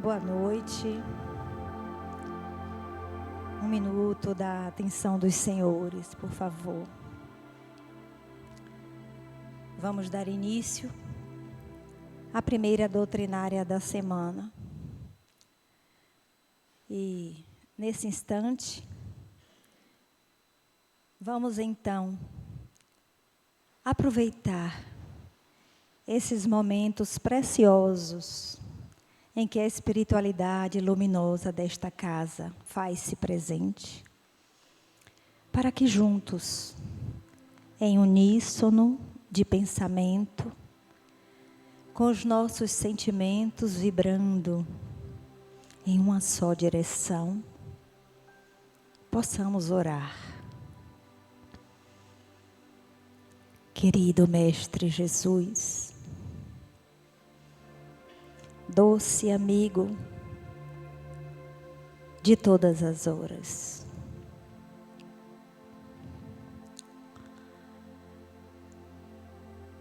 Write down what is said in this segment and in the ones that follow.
Boa noite. Um minuto da atenção dos senhores, por favor. Vamos dar início à primeira doutrinária da semana. E, nesse instante, vamos então aproveitar esses momentos preciosos em que a espiritualidade luminosa desta casa faz-se presente, para que juntos, em uníssono de pensamento, com os nossos sentimentos vibrando em uma só direção, possamos orar. Querido Mestre Jesus, doce amigo de todas as horas,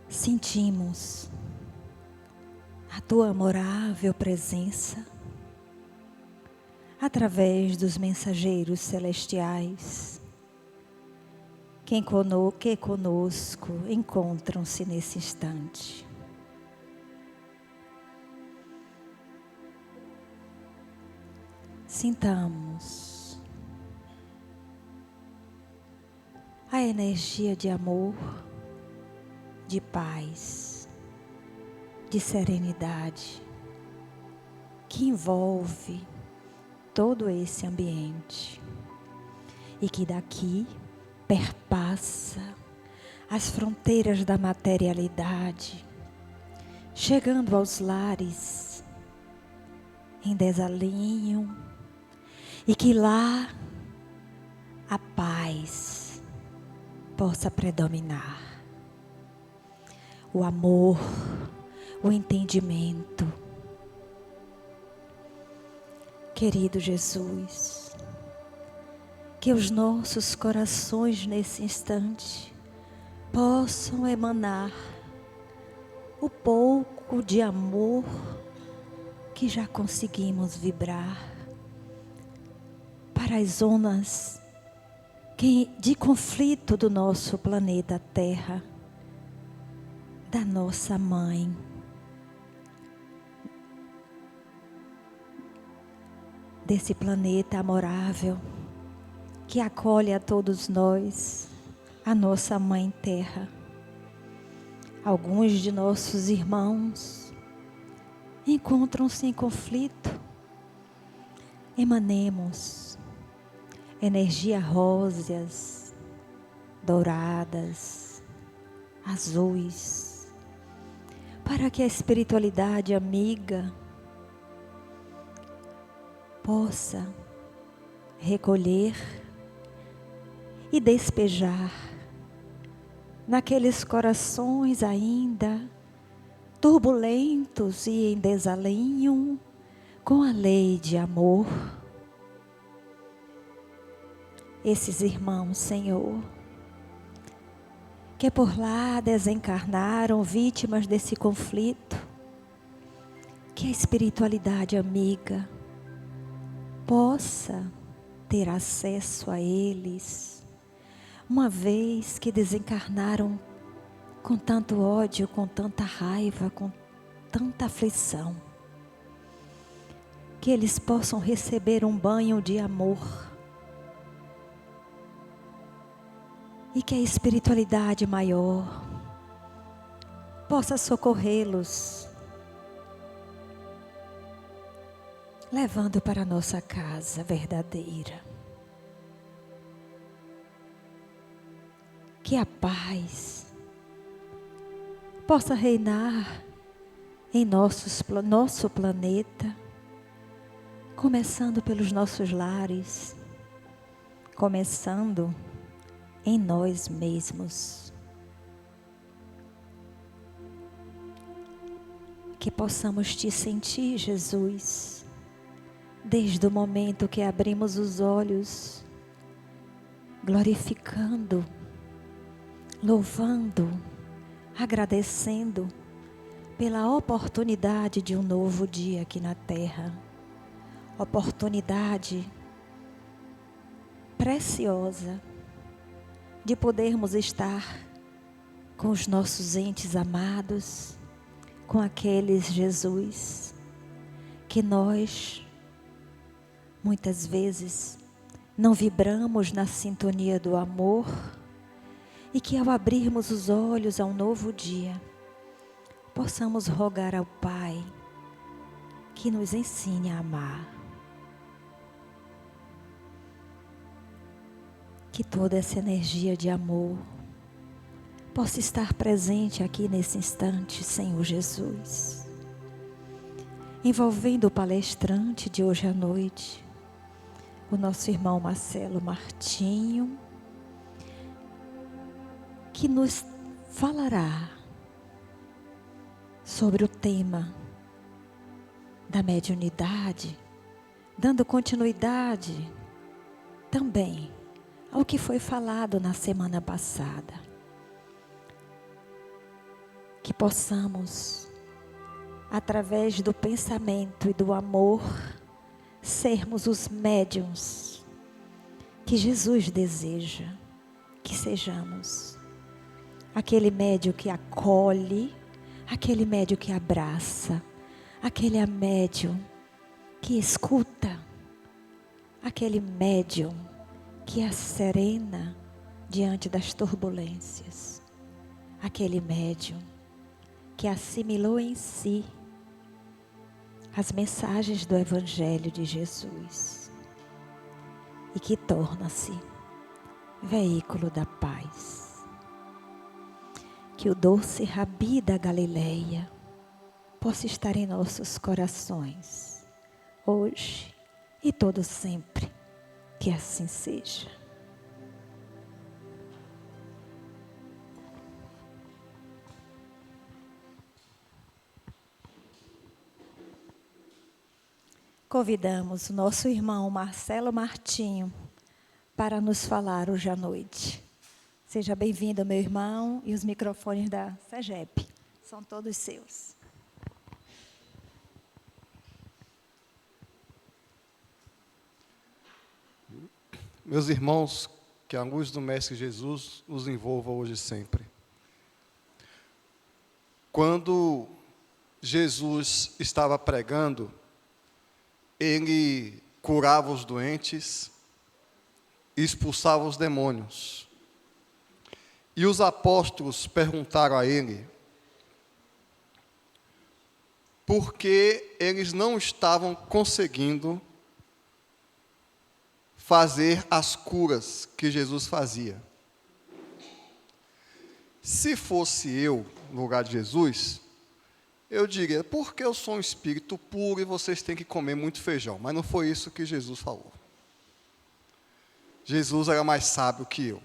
sentimos a tua amorável presença através dos mensageiros celestiais que conosco encontram-se nesse instante. Sintamos a energia de amor, de paz, de serenidade que envolve todo esse ambiente e que daqui perpassa as fronteiras da materialidade, chegando aos lares em desalinho, e que lá a paz possa predominar. O amor, o entendimento. Querido Jesus, que os nossos corações nesse instante possam emanar o pouco de amor que já conseguimos vibrar para as zonas de conflito do nosso planeta Terra, da nossa mãe, desse planeta amorável que acolhe a todos nós, a nossa Mãe Terra. Alguns de nossos irmãos encontram-se em conflito. Emanemos energias róseas, douradas, azuis, para que a espiritualidade amiga possa recolher e despejar naqueles corações ainda turbulentos e em desalinho com a lei de amor. Esses irmãos, Senhor, que por lá desencarnaram vítimas desse conflito, que a espiritualidade amiga possa ter acesso a eles, uma vez que desencarnaram com tanto ódio, com tanta raiva, com tanta aflição, que eles possam receber um banho de amor, e que a espiritualidade maior possa socorrê-los, levando para a nossa casa verdadeira. Que a paz possa reinar em nosso planeta, começando pelos nossos lares, começando em nós mesmos. Que possamos te sentir, Jesus, desde o momento que abrimos os olhos, glorificando, louvando, agradecendo pela oportunidade de um novo dia aqui na terra. oportunidade preciosa de podermos estar com os nossos entes amados, com aqueles, Jesus, que nós muitas vezes não vibramos na sintonia do amor, e que ao abrirmos os olhos a um novo dia, possamos rogar ao Pai que nos ensine a amar. Que toda essa energia de amor possa estar presente aqui nesse instante, Senhor Jesus, envolvendo o palestrante de hoje à noite, o nosso irmão Marcelo Martinho, que nos falará sobre o tema da mediunidade, dando continuidade também ao que foi falado na semana passada. Que possamos, através do pensamento e do amor, sermos os médiuns que Jesus deseja que sejamos. Aquele médium que acolhe, aquele médium que abraça, aquele médium que escuta, aquele médium que serena diante das turbulências, aquele médium que assimilou em si as mensagens do Evangelho de Jesus e que torna-se veículo da paz. Que o doce Rabi da Galileia possa estar em nossos corações, hoje e todo sempre, que assim seja. Convidamos o nosso irmão Marcelo Martinho para nos falar hoje à noite. Seja bem-vindo, meu irmão, e os microfones da SEGEP são todos seus. Meus irmãos, que a luz do Mestre Jesus os envolva hoje e sempre. Quando Jesus estava pregando, ele curava os doentes, expulsava os demônios. E os apóstolos perguntaram a ele por que eles não estavam conseguindo fazer as curas que Jesus fazia. Se fosse eu, no lugar de Jesus, eu diria, porque eu sou um espírito puro e vocês têm que comer muito feijão. Mas não foi isso que Jesus falou. Jesus era mais sábio que eu.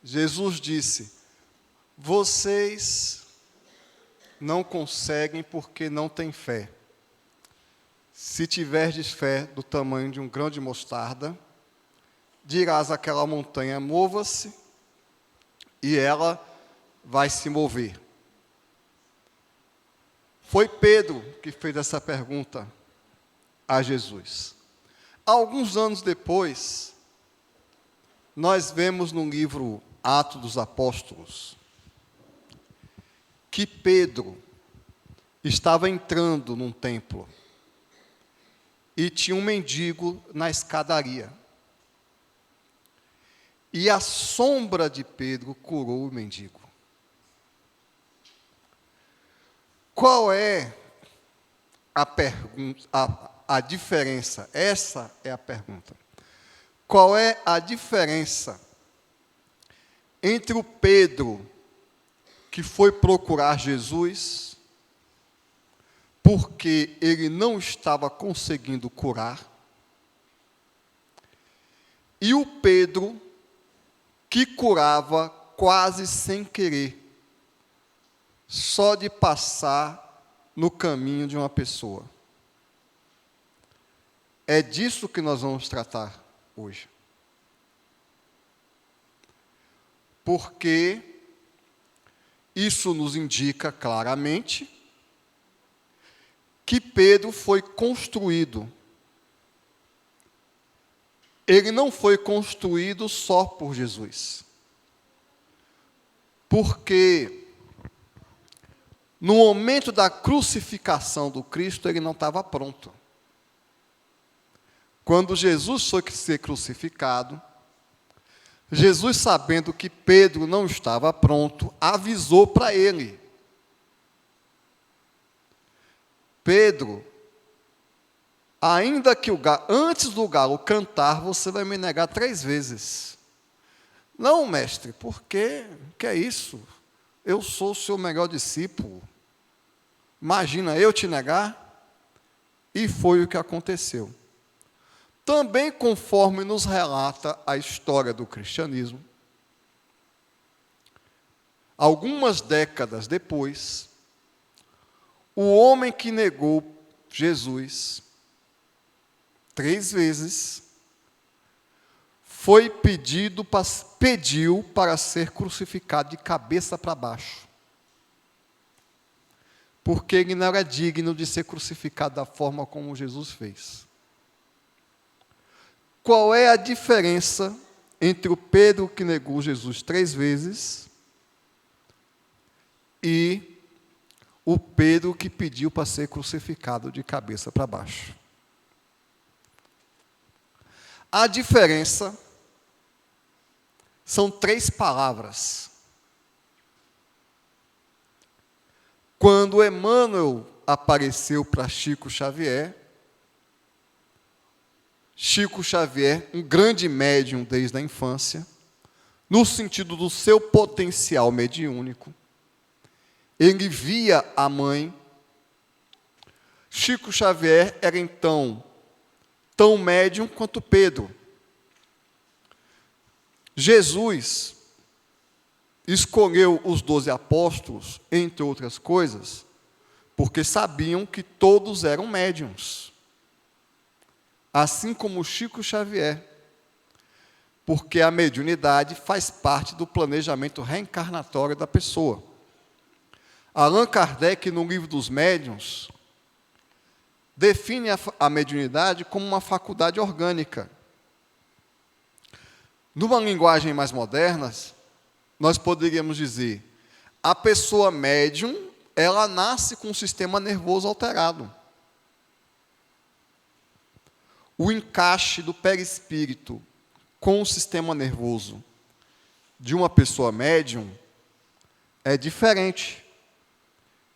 Jesus disse, vocês não conseguem porque não têm fé. Se tiverdes fé do tamanho de um grão de mostarda, dirás àquela montanha, mova-se, e ela vai se mover. Foi Pedro que fez essa pergunta a Jesus. Alguns anos depois, nós vemos no livro Atos dos Apóstolos, que Pedro estava entrando num templo, e tinha um mendigo na escadaria. E a sombra de Pedro curou o mendigo. Qual é a pergunta, a diferença? Essa é a pergunta. Qual é a diferença entre o Pedro que foi procurar Jesus, porque ele não estava conseguindo curar, e o Pedro que curava quase sem querer, só de passar no caminho de uma pessoa? É disso que nós vamos tratar hoje. Porque isso nos indica claramente que Pedro foi construído ele não foi construído só por Jesus. Porque no momento da crucificação do Cristo, ele não estava pronto. Quando Jesus foi ser crucificado, Jesus, sabendo que Pedro não estava pronto, avisou para ele: Pedro, ainda que antes do galo cantar, você vai me negar 3 vezes. Não, mestre, por quê? Que é isso? Eu sou o seu melhor discípulo. Imagina eu te negar? E foi o que aconteceu. Também conforme nos relata a história do cristianismo, algumas décadas depois, o homem que negou Jesus 3 vezes, pediu para ser crucificado de cabeça para baixo. Porque ele não era digno de ser crucificado da forma como Jesus fez. Qual é a diferença entre o Pedro que negou Jesus 3 vezes e o Pedro que pediu para ser crucificado de cabeça para baixo? A diferença são 3 palavras. Quando Emmanuel apareceu para Chico Xavier, um grande médium desde a infância, no sentido do seu potencial mediúnico, ele via a mãe. Chico Xavier era então tão médium quanto Pedro. Jesus escolheu os 12 apóstolos, entre outras coisas, porque sabiam que todos eram médiuns. Assim como Chico Xavier, porque a mediunidade faz parte do planejamento reencarnatório da pessoa. Allan Kardec, no livro dos médiuns, define a mediunidade como uma faculdade orgânica. Numa linguagem mais moderna, nós poderíamos dizer: a pessoa médium, ela nasce com um sistema nervoso alterado. O encaixe do perispírito com o sistema nervoso de uma pessoa médium é diferente.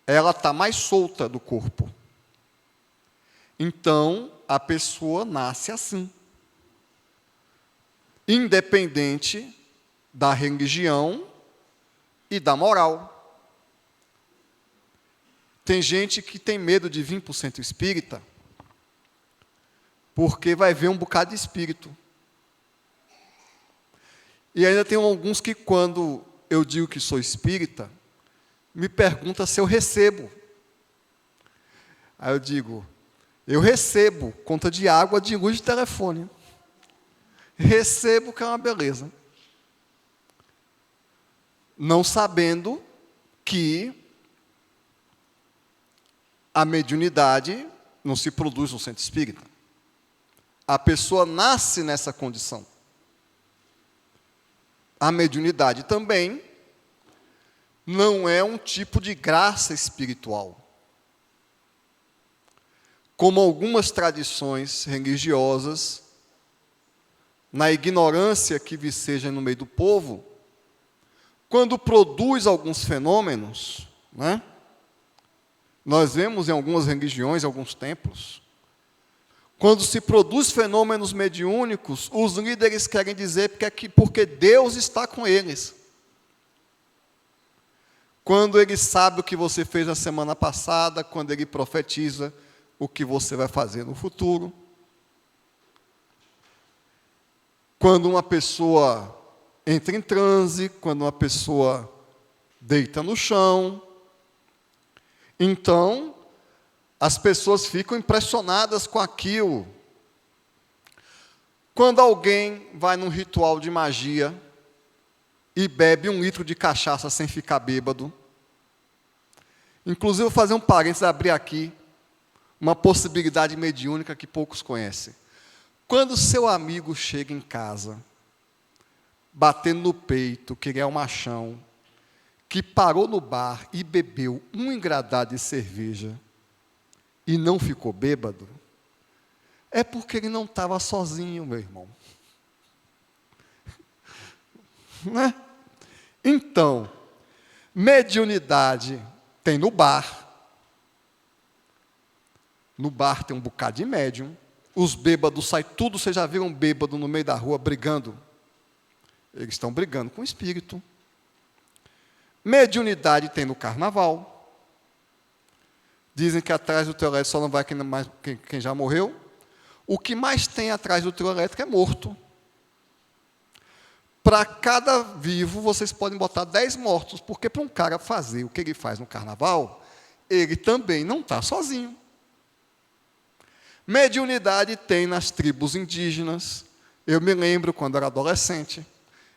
Ela está mais solta do corpo. Então, a pessoa nasce assim. Independente da religião e da moral. Tem gente que tem medo de vir para o centro espírita, porque vai ver um bocado de espírito. E ainda tem alguns que, quando eu digo que sou espírita, me perguntam se eu recebo. Aí eu digo: eu recebo conta de água, de luz, de telefone. Recebo, que é uma beleza. Não sabendo que a mediunidade não se produz no centro espírita. A pessoa nasce nessa condição. A mediunidade também não é um tipo de graça espiritual. Como algumas tradições religiosas, na ignorância que viceja no meio do povo, quando produz alguns fenômenos, né? Nós vemos em algumas religiões, em alguns templos, quando se produz fenômenos mediúnicos, os líderes querem dizer porque Deus está com eles. Quando ele sabe o que você fez na semana passada, quando ele profetiza o que você vai fazer no futuro. Quando uma pessoa entra em transe, quando uma pessoa deita no chão. Então, as pessoas ficam impressionadas com aquilo. Quando alguém vai num ritual de magia e bebe 1 litro de cachaça sem ficar bêbado. Inclusive, vou fazer um parênteses, abrir aqui uma possibilidade mediúnica que poucos conhecem. Quando seu amigo chega em casa, batendo no peito, que ele é um machão, que parou no bar e bebeu um engradado de cerveja e não ficou bêbado, é porque ele não estava sozinho, meu irmão. Né? Então, mediunidade tem no bar. No bar tem um bocado de médium. Os bêbados saem tudo. Vocês já viram um bêbado no meio da rua brigando? Eles estão brigando com o espírito. Mediunidade tem no carnaval. Dizem que atrás do trio elétrico só não vai quem já morreu. O que mais tem atrás do trio elétrico é morto. Para cada vivo, vocês podem botar 10 mortos, porque para um cara fazer o que ele faz no carnaval, ele também não está sozinho. Mediunidade tem nas tribos indígenas. Eu me lembro, quando era adolescente,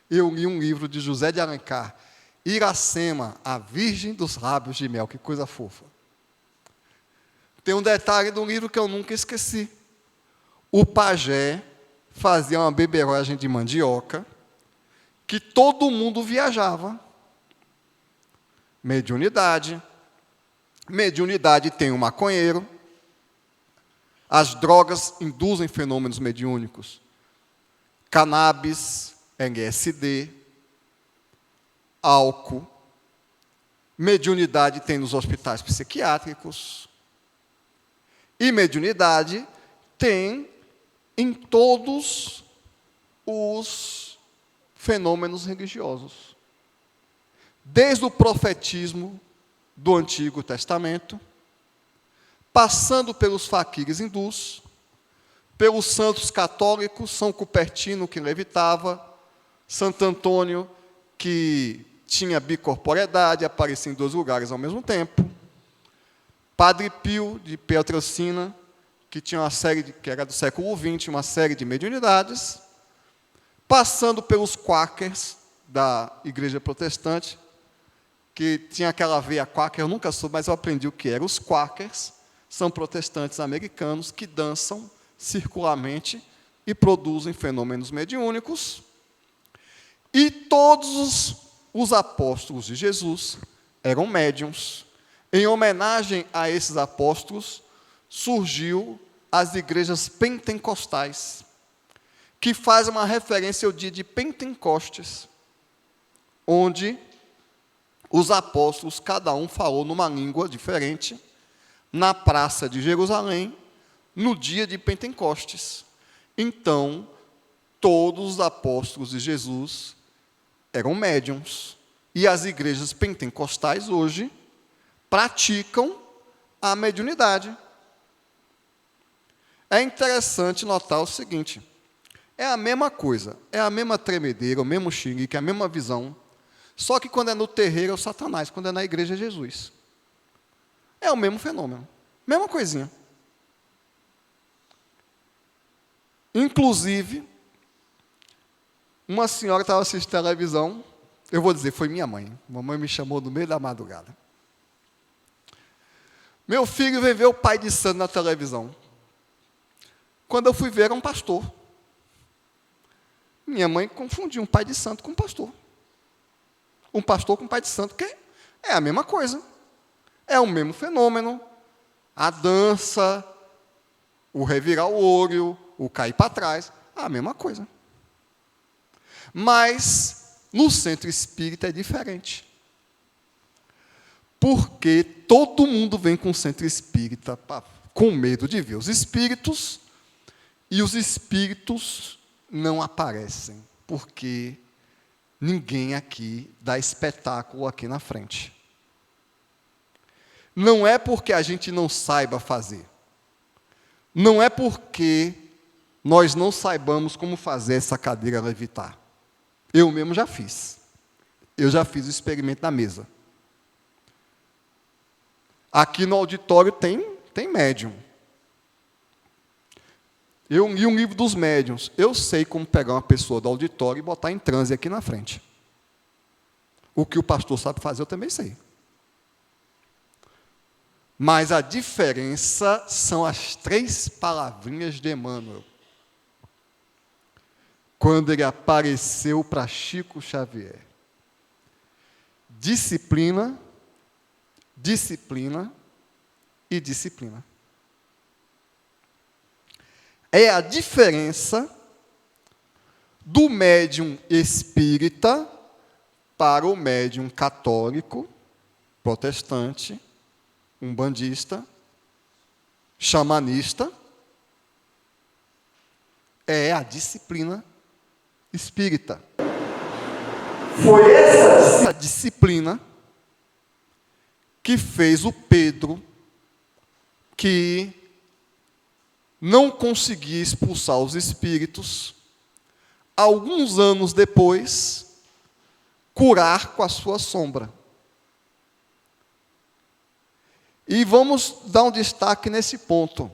eu li um livro de José de Alencar, Iracema, a Virgem dos Lábios de Mel, que coisa fofa. Tem um detalhe do livro que eu nunca esqueci. O pajé fazia uma beberagem de mandioca, que todo mundo viajava. Mediunidade. Mediunidade tem o maconheiro. As drogas induzem fenômenos mediúnicos. Cannabis, LSD, álcool. Mediunidade tem nos hospitais psiquiátricos. E mediunidade tem em todos os fenômenos religiosos. Desde o profetismo do Antigo Testamento, passando pelos faquires hindus, pelos santos católicos, São Cupertino, que levitava, Santo Antônio, que tinha bicorporeidade, aparecia em 2 lugares ao mesmo tempo, Padre Pio, de Pietrelcina, que tinha uma série, que era do século XX, uma série de mediunidades, passando pelos quakers da Igreja Protestante, que tinha aquela veia quaker, eu nunca soube, mas eu aprendi o que eram. Os quakers são protestantes americanos que dançam circularmente e produzem fenômenos mediúnicos. E todos os apóstolos de Jesus eram médiuns. Em homenagem a esses apóstolos, surgiu as igrejas pentecostais, que faz uma referência ao dia de Pentecostes, onde os apóstolos, cada um falou numa língua diferente, na praça de Jerusalém, no dia de Pentecostes. Então, todos os apóstolos de Jesus eram médiuns. E as igrejas pentecostais hoje praticam a mediunidade. É interessante notar o seguinte: é a mesma coisa, é a mesma tremedeira, o mesmo xingue, a mesma visão, só que quando é no terreiro é o Satanás, quando é na igreja é Jesus. É o mesmo fenômeno, mesma coisinha. Inclusive, uma senhora estava assistindo televisão, eu vou dizer, foi minha mãe. Mamãe me chamou no meio da madrugada. Meu filho veio ver o pai de santo na televisão. Quando eu fui ver, era um pastor. Minha mãe confundiu um pai de santo com um pastor. Um pastor com um pai de santo, que é a mesma coisa. É o mesmo fenômeno. A dança, o revirar o olho, o cair para trás, é a mesma coisa. Mas, no centro espírita é diferente. Porque todo mundo vem com o centro espírita com medo de ver os espíritos, e os espíritos não aparecem, porque ninguém aqui dá espetáculo aqui na frente. Não é porque a gente não saiba fazer. Não é porque nós não saibamos como fazer essa cadeira levitar. Eu mesmo já fiz. Eu já fiz o experimento na mesa. Aqui no auditório tem médium. Eu li um livro dos médiuns. Eu sei como pegar uma pessoa do auditório e botar em transe aqui na frente. O que o pastor sabe fazer, eu também sei. Mas a diferença são as 3 palavrinhas de Emmanuel. quando ele apareceu para Chico Xavier. Disciplina, disciplina e disciplina. É a diferença do médium espírita para o médium católico, protestante, umbandista, xamanista. É a disciplina espírita. Foi essa disciplina que fez o Pedro, que não conseguia expulsar os espíritos, alguns anos depois, curar com a sua sombra. E vamos dar um destaque nesse ponto.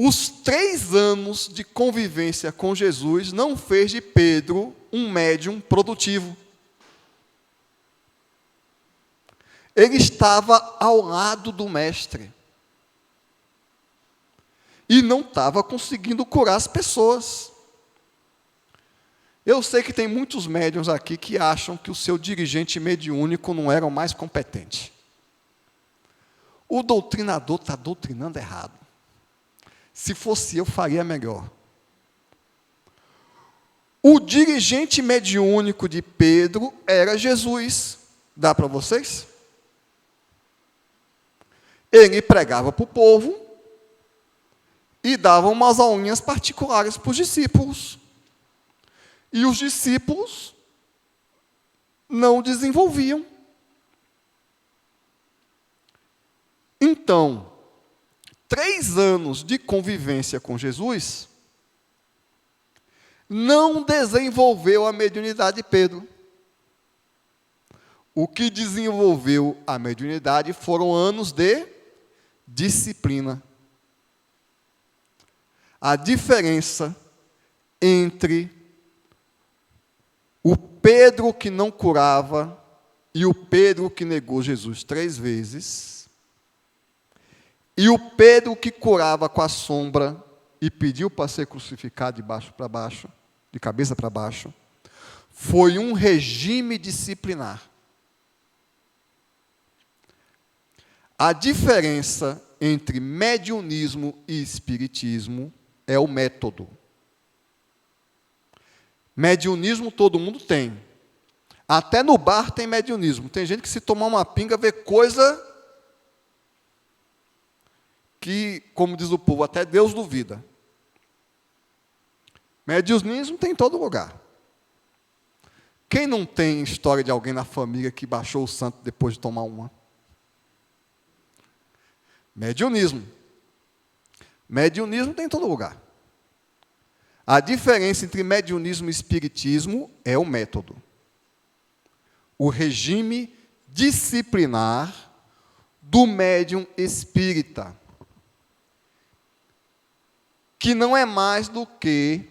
Os 3 anos de convivência com Jesus não fez de Pedro um médium produtivo. Ele estava ao lado do mestre. E não estava conseguindo curar as pessoas. Eu sei que tem muitos médiuns aqui que acham que o seu dirigente mediúnico não era o mais competente. O doutrinador está doutrinando errado. Se fosse eu, faria melhor. O dirigente mediúnico de Pedro era Jesus. Dá para vocês? Ele pregava para o povo e dava umas aulinhas particulares para os discípulos. E os discípulos não desenvolviam. Então, 3 anos de convivência com Jesus não desenvolveu a mediunidade de Pedro. O que desenvolveu a mediunidade foram anos de disciplina. A diferença entre o Pedro que não curava e o Pedro que negou Jesus 3 vezes, e o Pedro que curava com a sombra e pediu para ser crucificado de baixo para baixo, de cabeça para baixo, foi um regime disciplinar. A diferença entre mediunismo e espiritismo é o método. Mediunismo todo mundo tem. Até no bar tem mediunismo. Tem gente que se tomar uma pinga vê coisa que, como diz o povo, até Deus duvida. Mediunismo tem em todo lugar. Quem não tem história de alguém na família que baixou o santo depois de tomar uma? Mediunismo. Mediunismo tem em todo lugar. A diferença entre mediunismo e espiritismo é o método. O regime disciplinar do médium espírita, que não é mais do que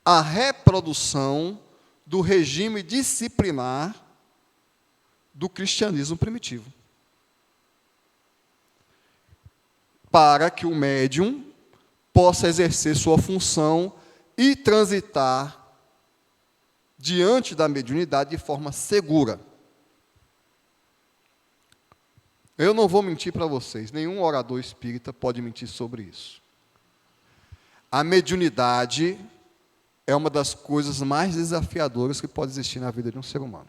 a reprodução do regime disciplinar do cristianismo primitivo. Para que o médium possa exercer sua função e transitar diante da mediunidade de forma segura. Eu não vou mentir para vocês, nenhum orador espírita pode mentir sobre isso. A mediunidade é uma das coisas mais desafiadoras que pode existir na vida de um ser humano.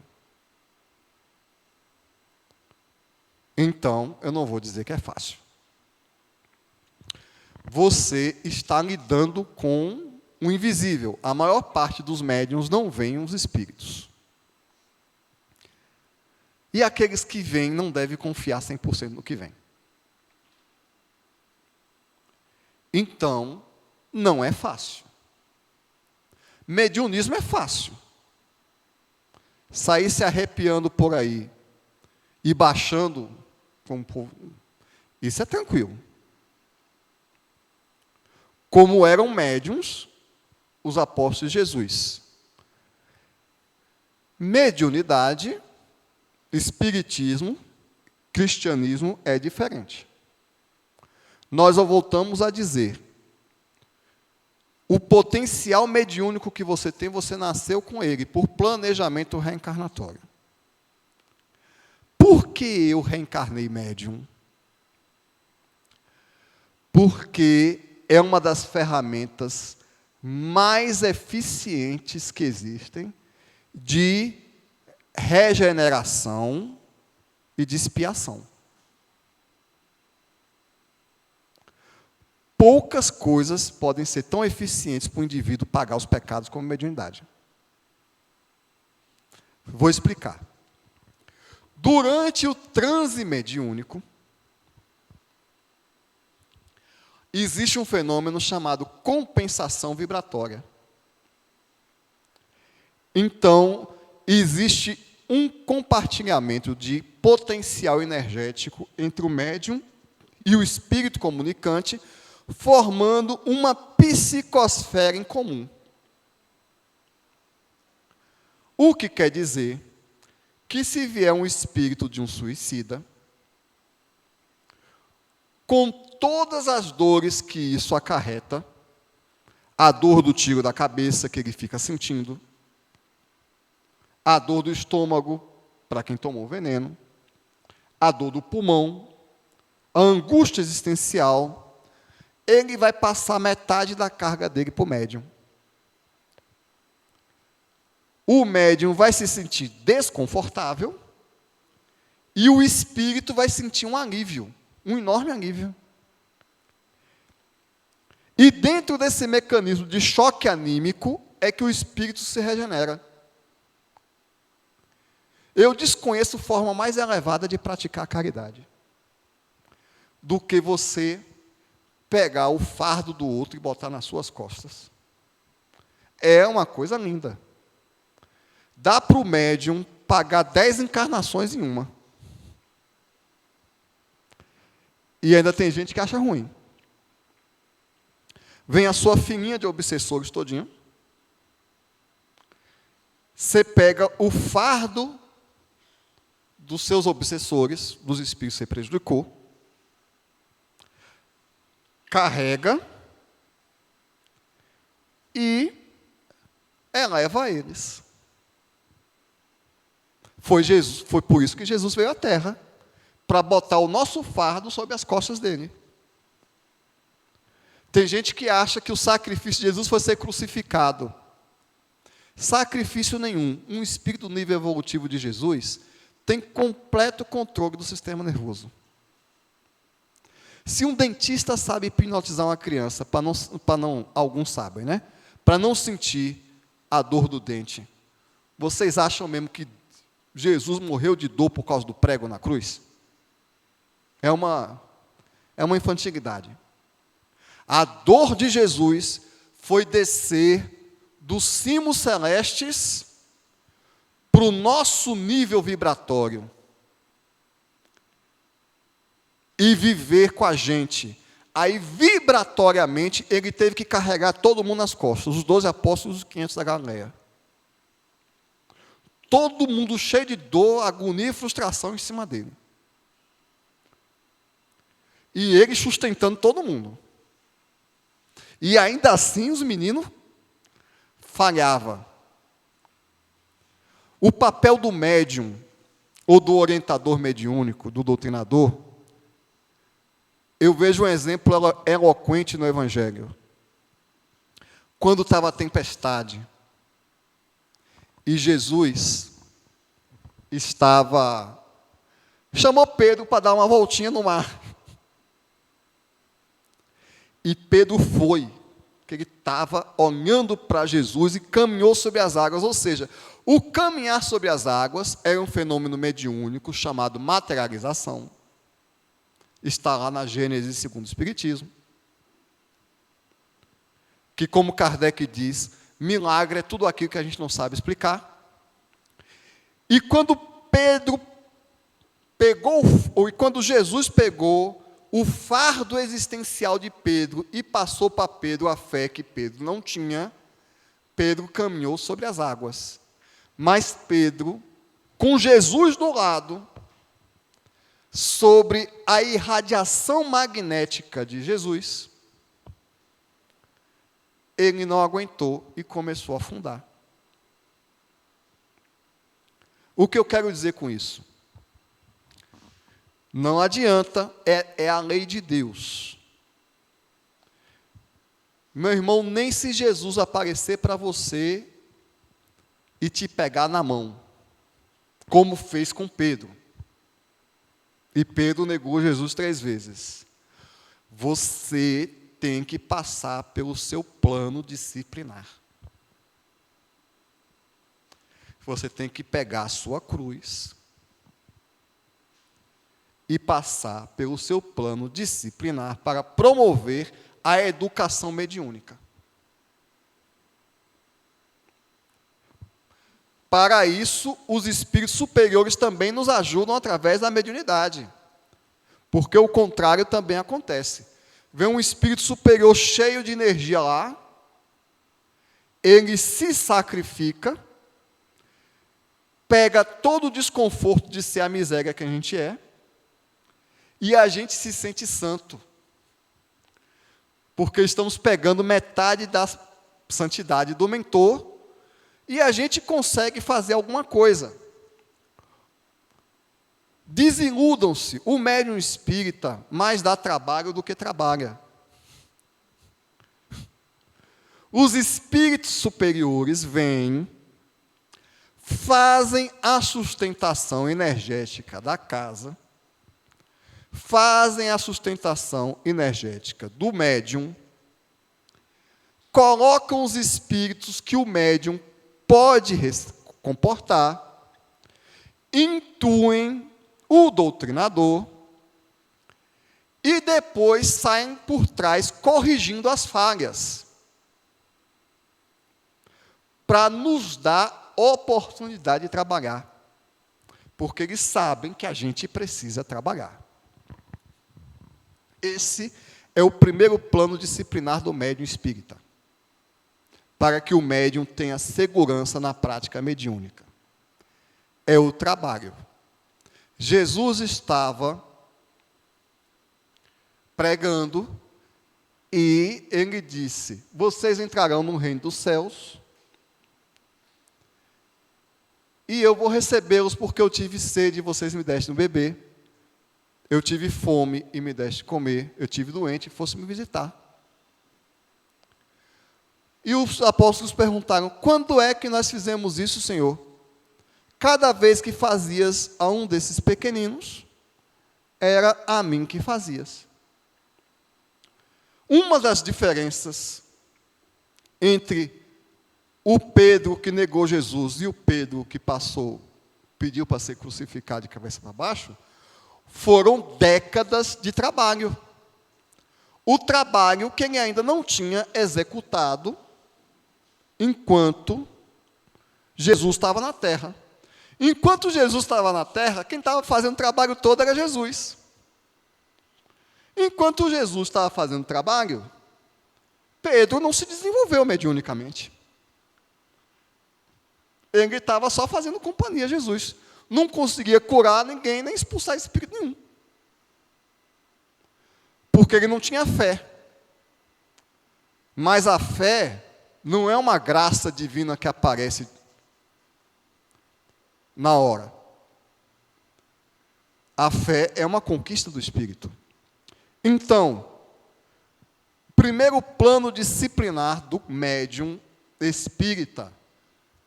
Então, eu não vou dizer que é fácil. Você está lidando com o invisível. A maior parte dos médiuns não veem os espíritos. E aqueles que vêm não devem confiar 100% no que vem. Então, não é fácil. Mediunismo é fácil. Sair se arrepiando por aí e baixando, isso é tranquilo. Como eram médiuns os apóstolos de Jesus. Mediunidade, espiritismo, cristianismo é diferente. Nós voltamos a dizer, O potencial mediúnico que você tem, você nasceu com ele, por planejamento reencarnatório. Por que eu reencarnei médium? Porque é uma das ferramentas mais eficientes que existem de regeneração e de expiação. Poucas coisas podem ser tão eficientes para o indivíduo pagar os pecados como mediunidade. Vou explicar. Durante o transe mediúnico, existe um fenômeno chamado compensação vibratória. Então, existe um compartilhamento de potencial energético entre o médium e o espírito comunicante, formando uma psicosfera em comum. O que quer dizer que se vier um espírito de um suicida, com todas as dores que isso acarreta, a dor do tiro da cabeça que ele fica sentindo, a dor do estômago, para quem tomou veneno, a dor do pulmão, a angústia existencial, ele vai passar metade da carga dele para o médium. O médium vai se sentir desconfortável e o espírito vai sentir um alívio, um enorme alívio. E dentro desse mecanismo de choque anímico é que o espírito se regenera. Eu desconheço forma mais elevada de praticar a caridade do que você pegar o fardo do outro e botar nas suas costas. É uma coisa linda. Dá para o médium pagar 10 encarnações em uma. E ainda tem gente que acha ruim. Vem a sua fininha de obsessores todinha. Você pega o fardo dos seus obsessores, dos espíritos que você prejudicou, carrega e eleva eles. Foi por isso que Jesus veio à Terra, para botar o nosso fardo sobre as costas dele. Tem gente que acha que o sacrifício de Jesus foi ser crucificado. Sacrifício nenhum. Um espírito do nível evolutivo de Jesus tem completo controle do sistema nervoso. Se um dentista sabe hipnotizar uma criança, alguns sabem, né? Para não sentir a dor do dente, vocês acham mesmo que Jesus morreu de dor por causa do prego na cruz? É uma infantilidade. A dor de Jesus foi descer dos cimos celestes para o nosso nível vibratório e viver com a gente. Aí, vibratoriamente, ele teve que carregar todo mundo nas costas, os 12 apóstolos e os 500 da Galileia. Todo mundo cheio de dor, agonia e frustração em cima dele. E ele sustentando todo mundo. E ainda assim os meninos falhavam. O papel do médium, ou do orientador mediúnico, do doutrinador, eu vejo um exemplo eloquente no Evangelho. Quando estava a tempestade, e Jesus chamou Pedro para dar uma voltinha no mar. E Pedro foi, porque ele estava olhando para Jesus e caminhou sobre as águas. Ou seja, o caminhar sobre as águas é um fenômeno mediúnico chamado materialização. Está lá na Gênesis segundo o Espiritismo. Que, como Kardec diz, milagre é tudo aquilo que a gente não sabe explicar. E quando Jesus pegou o fardo existencial de Pedro e passou para Pedro a fé que Pedro não tinha, Pedro caminhou sobre as águas. Mas Pedro, com Jesus do lado, sobre a irradiação magnética de Jesus, ele não aguentou e começou a afundar. O que eu quero dizer com isso? Não adianta, é a lei de Deus. Meu irmão, nem se Jesus aparecer para você e te pegar na mão, como fez com Pedro. E Pedro negou Jesus 3 vezes. Você tem que passar pelo seu plano disciplinar. Você tem que pegar a sua cruz e passar pelo seu plano disciplinar para promover a educação mediúnica. Para isso, os espíritos superiores também nos ajudam através da mediunidade. Porque o contrário também acontece. Vem um espírito superior cheio de energia lá, ele se sacrifica, pega todo o desconforto de ser a miséria que a gente é, e a gente se sente santo. Porque estamos pegando metade da santidade do mentor, e a gente consegue fazer alguma coisa. Desiludam-se, o médium espírita mais dá trabalho do que trabalha. Os espíritos superiores vêm, fazem a sustentação energética da casa, fazem a sustentação energética do médium, colocam os espíritos que o médium pode comportar, intuem o doutrinador e depois saem por trás corrigindo as falhas, para nos dar oportunidade de trabalhar, porque eles sabem que a gente precisa trabalhar. Esse é o primeiro plano disciplinar do médium espírita, para que o médium tenha segurança na prática mediúnica. É o trabalho. Jesus estava pregando e ele disse: vocês entrarão no reino dos céus e eu vou recebê-los porque eu tive sede e vocês me deste um bebê. Eu tive fome e me deste comer. Eu tive doente e fosse me visitar. E os apóstolos perguntaram: quando é que nós fizemos isso, Senhor? Cada vez que fazias a um desses pequeninos, era a mim que fazias. Uma das diferenças entre o Pedro que negou Jesus e o Pedro que pediu para ser crucificado de cabeça para baixo, foram décadas de trabalho. O trabalho que ele ainda não tinha executado enquanto Jesus estava na terra. Enquanto Jesus estava na terra, quem estava fazendo o trabalho todo era Jesus. Enquanto Jesus estava fazendo o trabalho, Pedro não se desenvolveu mediunicamente. Ele estava só fazendo companhia a Jesus. Não conseguia curar ninguém, nem expulsar espírito nenhum. Porque ele não tinha fé. Mas a fé não é uma graça divina que aparece na hora. A fé é uma conquista do espírito. Então, primeiro plano disciplinar do médium espírita,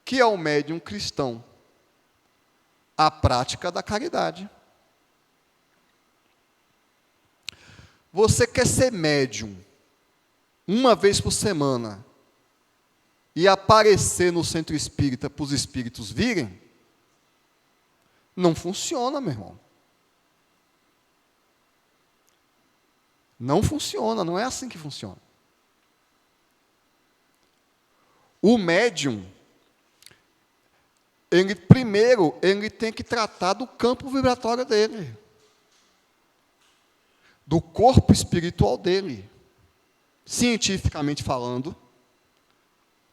que é o médium cristão, a prática da caridade. Você quer ser médium uma vez por semana e aparecer no centro espírita para os espíritos virem? Não funciona, meu irmão. Não funciona, não é assim que funciona. O médium, primeiro, ele tem que tratar do campo vibratório dele, do corpo espiritual dele. Cientificamente falando,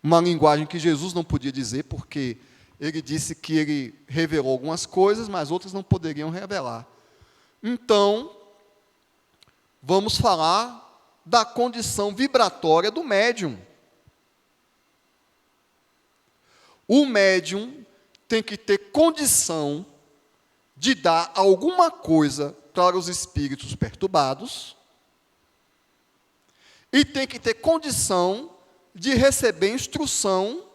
uma linguagem que Jesus não podia dizer, porque ele disse que ele revelou algumas coisas, mas outras não poderiam revelar. Então, vamos falar da condição vibratória do médium. o médium tem que ter condição de dar alguma coisa para os espíritos perturbados e tem que ter condição de receber instrução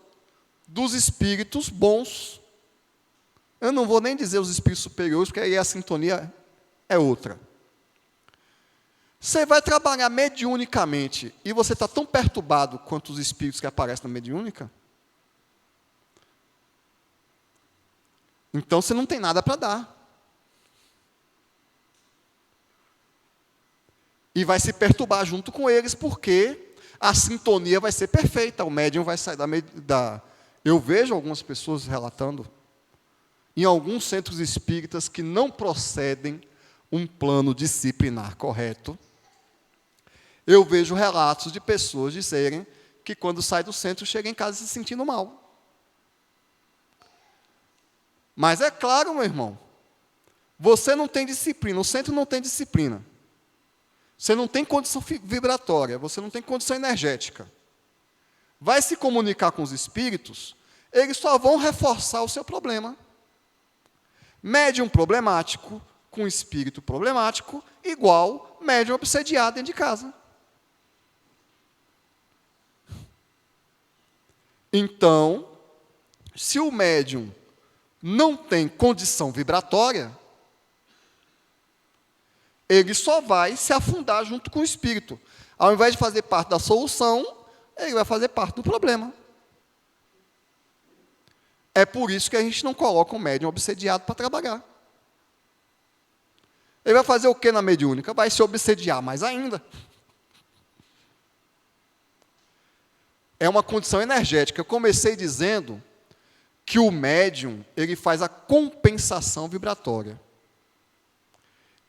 dos espíritos bons. Eu não vou nem dizer os espíritos superiores, porque aí a sintonia é outra. Você vai trabalhar mediunicamente e você está tão perturbado quanto os espíritos que aparecem na mediúnica? Então você não tem nada para dar. E vai se perturbar junto com eles, porque a sintonia vai ser perfeita. O médium vai sair da... Eu vejo algumas pessoas relatando, em alguns centros espíritas, que não procedem um plano disciplinar correto. Eu vejo relatos de pessoas dizerem que quando sai do centro, chega em casa se sentindo mal. Mas é claro, meu irmão, você não tem disciplina, o centro não tem disciplina. Você não tem condição vibratória, você não tem condição energética. Vai se comunicar com os espíritos, eles só vão reforçar o seu problema. Médium problemático com espírito problemático, igual médium obsediado dentro de casa. Então, se o médium não tem condição vibratória, ele só vai se afundar junto com o espírito. Ao invés de fazer parte da solução, ele vai fazer parte do problema. É por isso que a gente não coloca um médium obsediado para trabalhar. Ele vai fazer o que na mediúnica? Vai se obsediar mais ainda. É uma condição energética. Eu comecei dizendo que o médium, ele faz a compensação vibratória.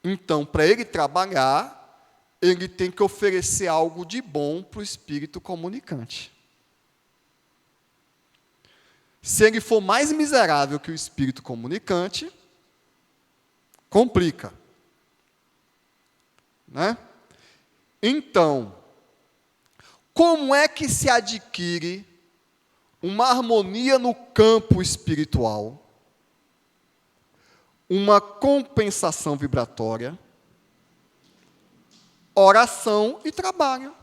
Então, para ele trabalhar, ele tem que oferecer algo de bom para o espírito comunicante. Se ele for mais miserável que o espírito comunicante, complica. Né? Então, como é que se adquire uma harmonia no campo espiritual, uma compensação vibratória, oração e trabalho?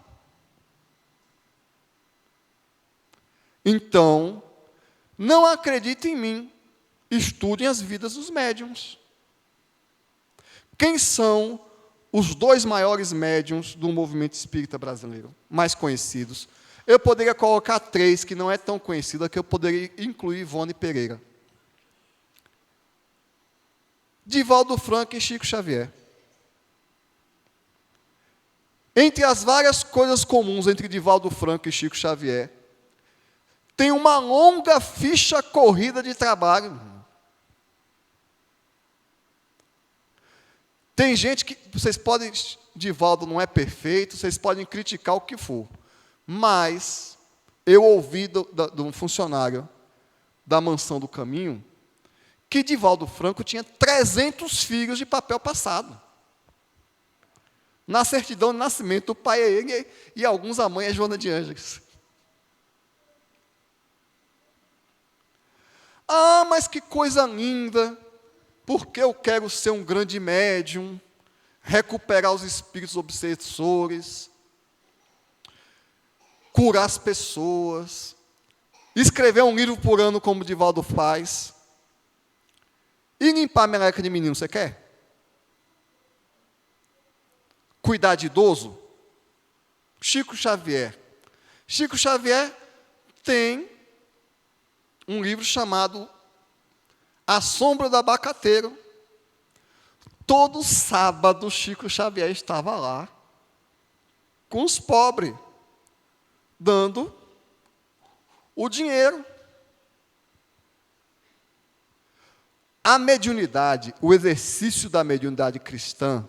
Então, não acredite em mim, estudem as vidas dos médiuns. Quem são os 2 maiores médiuns do movimento espírita brasileiro, mais conhecidos? Eu poderia colocar 3, que não é tão conhecida, que eu poderia incluir Ivone Pereira. Divaldo Franco e Chico Xavier. Entre as várias coisas comuns entre Divaldo Franco e Chico Xavier, tem uma longa ficha corrida de trabalho. Tem gente que, vocês podem, Divaldo não é perfeito, vocês podem criticar o que for, mas eu ouvi de um funcionário da Mansão do Caminho, que Divaldo Franco tinha 300 filhos de papel passado. Na certidão de nascimento, o pai é ele e alguns a mãe é Joana de Ângeles. Ah, mas que coisa linda, porque eu quero ser um grande médium, recuperar os espíritos obsessores, curar as pessoas, escrever um livro por ano como Divaldo faz. E limpar a meleca de menino, você quer? Cuidar de idoso? Chico Xavier. Chico Xavier tem um livro chamado A Sombra do Abacateiro. Todo sábado, Chico Xavier estava lá, com os pobres, dando o dinheiro. A mediunidade, o exercício da mediunidade cristã,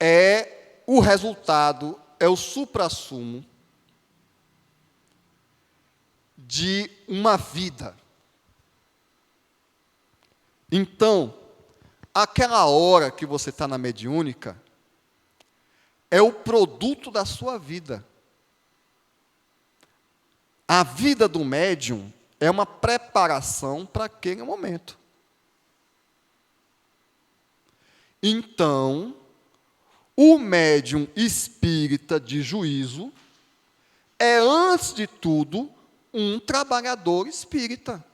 é o resultado, é o suprassumo de uma vida. Então, aquela hora que você está na mediúnica, é o produto da sua vida. A vida do médium é uma preparação para aquele momento. Então, o médium espírita de juízo é, antes de tudo, um trabalhador espírita.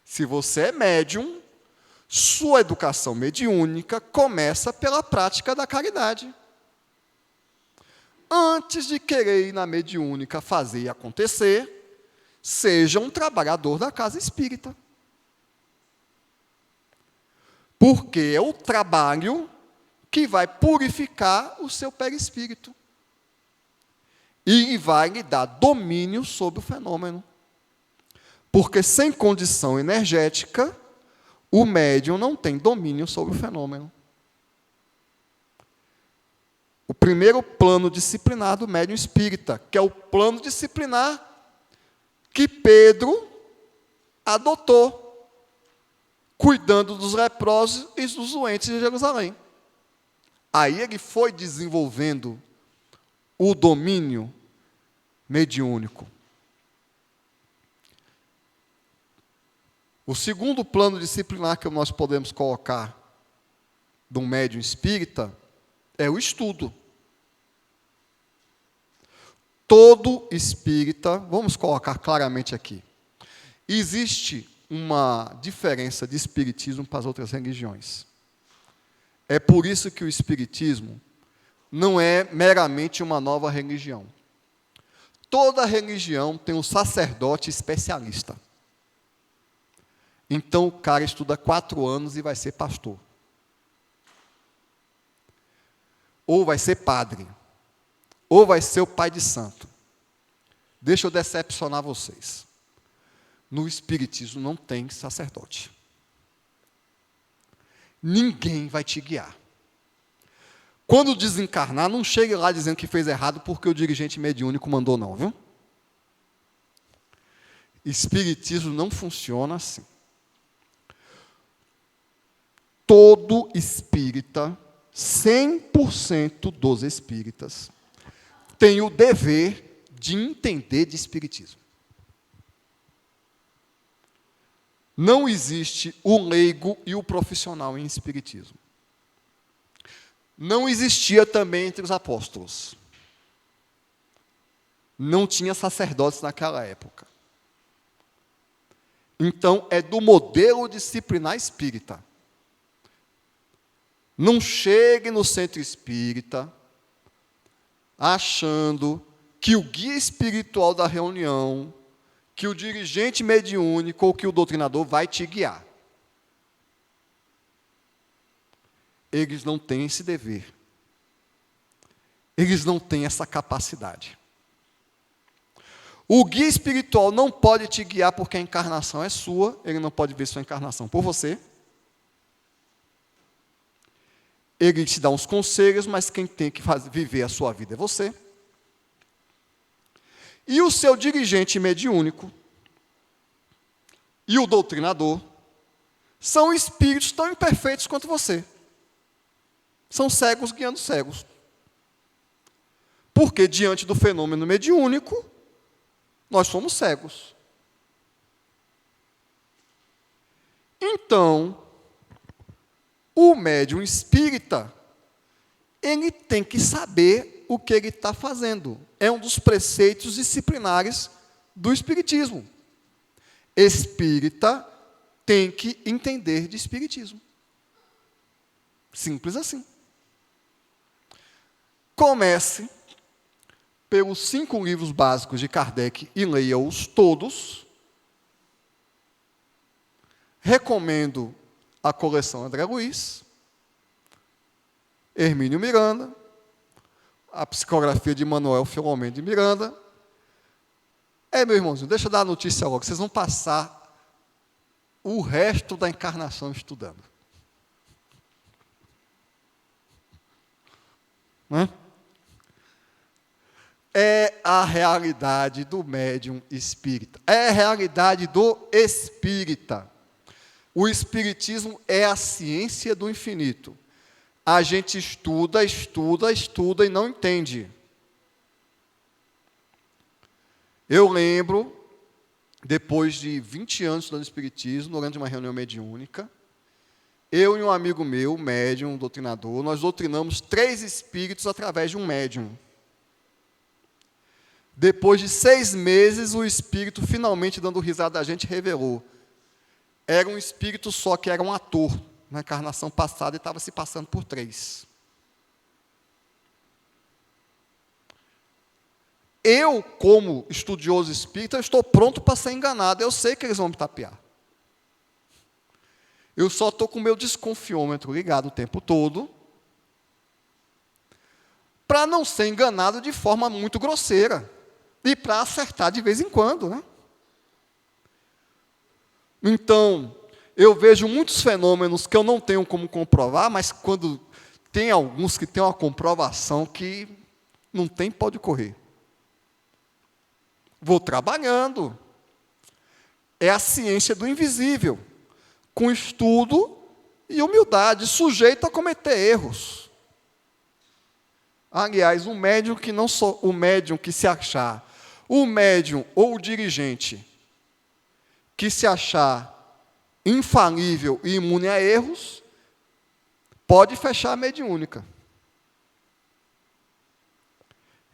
Se você é médium, sua educação mediúnica começa pela prática da caridade. Antes de querer ir na mediúnica fazer e acontecer, seja um trabalhador da casa espírita. Porque é o trabalho que vai purificar o seu perispírito e vai lhe dar domínio sobre o fenômeno. Porque sem condição energética, o médium não tem domínio sobre o fenômeno. O primeiro plano disciplinar do médium espírita, que é o plano disciplinar que Pedro adotou, cuidando dos leprosos e dos doentes de Jerusalém. Aí ele foi desenvolvendo o domínio mediúnico. O segundo plano disciplinar que nós podemos colocar de um médium espírita é o estudo. Todo espírita, vamos colocar claramente aqui, existe uma diferença de espiritismo para as outras religiões. É por isso que o espiritismo não é meramente uma nova religião. Toda religião tem um sacerdote especialista. Então o cara estuda 4 anos e vai ser pastor. Ou vai ser padre. Ou vai ser o pai de santo. Deixa eu decepcionar vocês. No espiritismo não tem sacerdote. Ninguém vai te guiar. Quando desencarnar, não chegue lá dizendo que fez errado porque o dirigente mediúnico mandou não, viu? Espiritismo não funciona assim. Todo espírita, 100% dos espíritas, tem o dever de entender de espiritismo. Não existe o leigo e o profissional em espiritismo. Não existia também entre os apóstolos. Não tinha sacerdotes naquela época. Então, é do modelo disciplinar espírita. Não chegue no centro espírita achando que o guia espiritual da reunião, que o dirigente mediúnico ou que o doutrinador vai te guiar. Eles não têm esse dever. Eles não têm essa capacidade. O guia espiritual não pode te guiar porque a encarnação é sua, ele não pode ver sua encarnação por você. Ele te dá uns conselhos, mas quem tem que viver a sua vida é você. E o seu dirigente mediúnico e o doutrinador são espíritos tão imperfeitos quanto você. São cegos guiando cegos. Porque diante do fenômeno mediúnico, nós somos cegos. Então, o médium espírita, ele tem que saber o que ele está fazendo. É um dos preceitos disciplinares do espiritismo. Espírita tem que entender de espiritismo. Simples assim. Comece pelos 5 livros básicos de Kardec e leia-os todos. Recomendo a coleção André Luiz, Hermínio Miranda, a psicografia de Manuel Filomeno de Miranda. Meu irmãozinho, deixa eu dar a notícia logo. Vocês vão passar o resto da encarnação estudando. Né? É a realidade do médium espírita. É a realidade do espírita. O espiritismo é a ciência do infinito. A gente estuda, estuda, estuda e não entende. Eu lembro, depois de 20 anos estudando Espiritismo, durante uma reunião mediúnica, eu e um amigo meu, médium, um doutrinador, nós doutrinamos 3 espíritos através de um médium. Depois de 6 meses, o espírito, finalmente dando risada da gente, revelou. Era um espírito só, que era um ator, na encarnação passada, e estava se passando por 3. Eu, como estudioso espírita, estou pronto para ser enganado. Eu sei que eles vão me tapear. Eu só estou com o meu desconfiômetro ligado o tempo todo, para não ser enganado de forma muito grosseira. E para acertar de vez em quando, né? Então, eu vejo muitos fenômenos que eu não tenho como comprovar, mas quando tem alguns que têm uma comprovação que não tem, pode correr. Vou trabalhando. É a ciência do invisível, com estudo e humildade, sujeito a cometer erros. Aliás, o médium que se achar, o médium ou o dirigente que se achar infalível e imune a erros, pode fechar a mediúnica.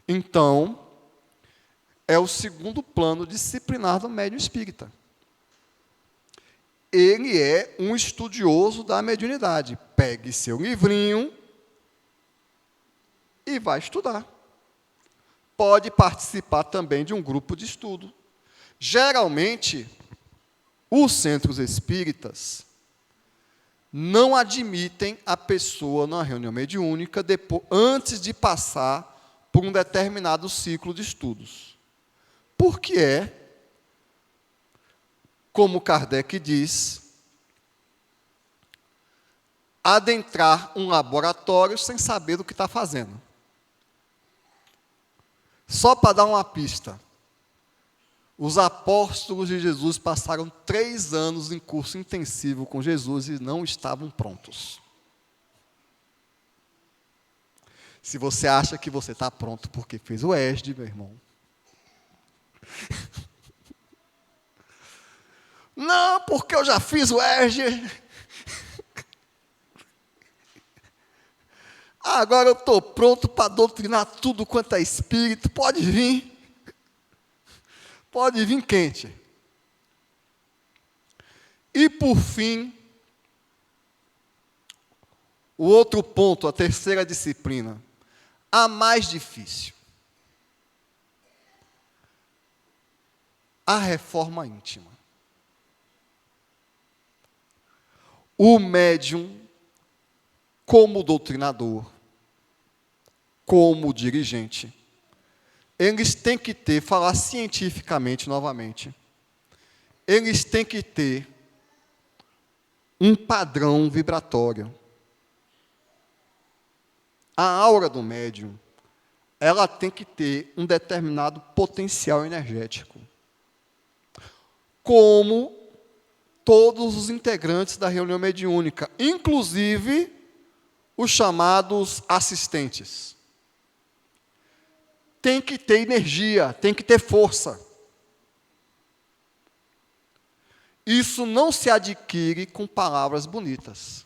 Então, é o segundo plano disciplinar do médium espírita. Ele é um estudioso da mediunidade. Pegue seu livrinho e vai estudar. Pode participar também de um grupo de estudo. Geralmente, os centros espíritas não admitem a pessoa na reunião mediúnica antes de passar por um determinado ciclo de estudos. Porque como Kardec diz, adentrar um laboratório sem saber o que está fazendo. Só para dar uma pista, os apóstolos de Jesus passaram 3 anos em curso intensivo com Jesus e não estavam prontos. Se você acha que você está pronto porque fez o ESD, meu irmão. Não, porque eu já fiz o ESD. Agora eu estou pronto para doutrinar tudo quanto é espírito. Pode vir. Pode vir quente. E, por fim, o outro ponto, a terceira disciplina, a mais difícil. A reforma íntima. O médium, como doutrinador, como dirigente, eles têm que falar cientificamente novamente, eles têm que ter um padrão vibratório. A aura do médium, ela tem que ter um determinado potencial energético. Como todos os integrantes da reunião mediúnica, inclusive os chamados assistentes. Tem que ter energia, tem que ter força. Isso não se adquire com palavras bonitas.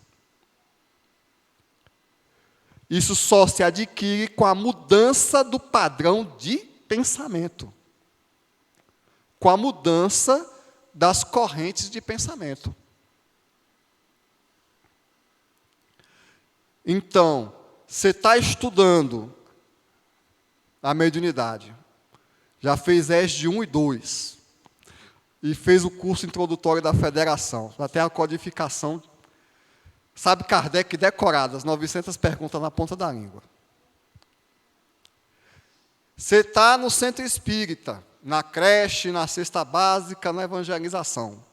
Isso só se adquire com a mudança do padrão de pensamento. Com a mudança das correntes de pensamento. Então, você está estudando a mediunidade, já fez ESD 1 e 2, e fez o curso introdutório da Federação, já tem a codificação, sabe Kardec decorado, as 900 perguntas na ponta da língua. Você está no centro espírita, na creche, na cesta básica, na evangelização,